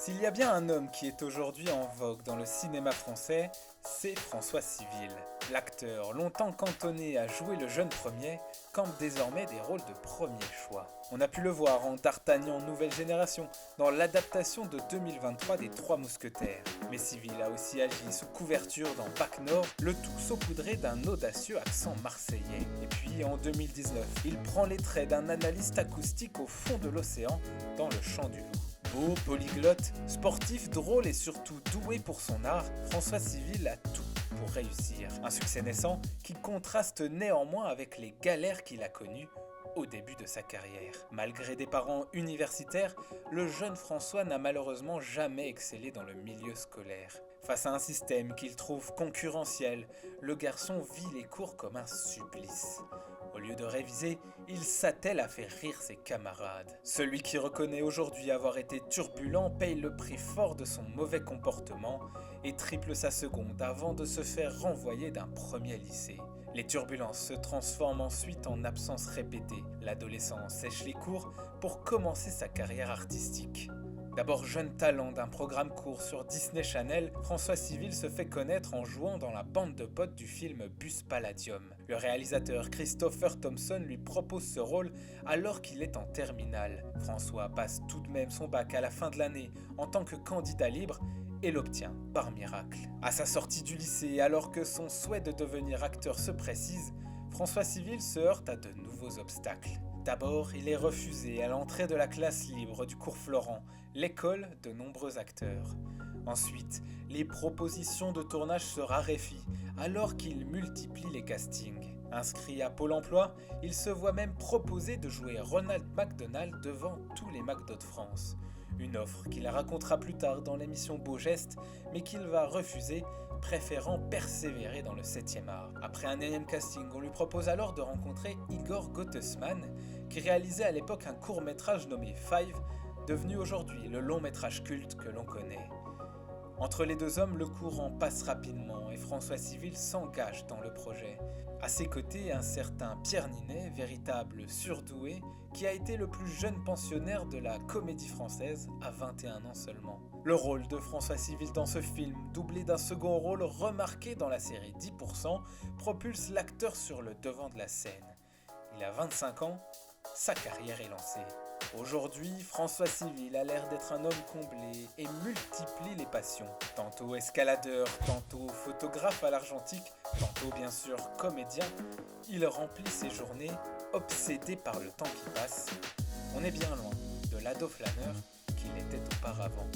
S'il y a bien un homme qui est aujourd'hui en vogue dans le cinéma français, c'est François Civil. L'acteur, longtemps cantonné à jouer le jeune premier, campe désormais des rôles de premier choix. On a pu le voir en D'Artagnan Nouvelle Génération, dans l'adaptation de 2023 des Trois Mousquetaires. Mais Civil a aussi agi sous couverture dans Bac Nord, le tout saupoudré d'un audacieux accent marseillais. Et puis en 2019, il prend les traits d'un analyste acoustique au fond de l'océan, dans Le Chant du Loup. Beau, polyglotte, sportif, drôle et surtout doué pour son art, François Civil a tout pour réussir. Un succès naissant qui contraste néanmoins avec les galères qu'il a connues au début de sa carrière. Malgré des parents universitaires, le jeune François n'a malheureusement jamais excellé dans le milieu scolaire. Face à un système qu'il trouve concurrentiel, le garçon vit les cours comme un supplice. Au lieu de réviser, il s'attelle à faire rire ses camarades. Celui qui reconnaît aujourd'hui avoir été turbulent paye le prix fort de son mauvais comportement et triple sa seconde avant de se faire renvoyer d'un premier lycée. Les turbulences se transforment ensuite en absences répétées. L'adolescent sèche les cours pour commencer sa carrière artistique. D'abord jeune talent d'un programme court sur Disney Channel, François Civil se fait connaître en jouant dans la bande de potes du film Bus Palladium. Le réalisateur Christopher Thompson lui propose ce rôle alors qu'il est en terminale. François passe tout de même son bac à la fin de l'année en tant que candidat libre et l'obtient par miracle. À sa sortie du lycée, alors que son souhait de devenir acteur se précise, François Civil se heurte à de nouveaux obstacles. D'abord, il est refusé à l'entrée de la classe libre du cours Florent, l'école de nombreux acteurs. Ensuite, les propositions de tournage se raréfient alors qu'il multiplie les castings. Inscrit à Pôle emploi, il se voit même proposer de jouer Ronald McDonald devant tous les McDo de France. Une offre qu'il racontera plus tard dans l'émission Beau Geste, mais qu'il va refuser, préférant persévérer dans le 7e art. Après un énième casting, on lui propose alors de rencontrer Igor Gottesman, qui réalisait à l'époque un court-métrage nommé Five, devenu aujourd'hui le long-métrage culte que l'on connaît. Entre les deux hommes, le courant passe rapidement et François Civil s'engage dans le projet. À ses côtés, un certain Pierre Ninet, véritable surdoué, qui a été le plus jeune pensionnaire de la comédie française à 21 ans seulement. Le rôle de François Civil dans ce film, doublé d'un second rôle remarqué dans la série 10%, propulse l'acteur sur le devant de la scène. Il a 25 ans, sa carrière est lancée. Aujourd'hui, François Civil a l'air d'être un homme comblé et multiplie les passions. Tantôt escaladeur, tantôt photographe à l'argentique, tantôt bien sûr comédien, il remplit ses journées obsédé par le temps qui passe. On est bien loin de l'ado flâneur qu'il était auparavant.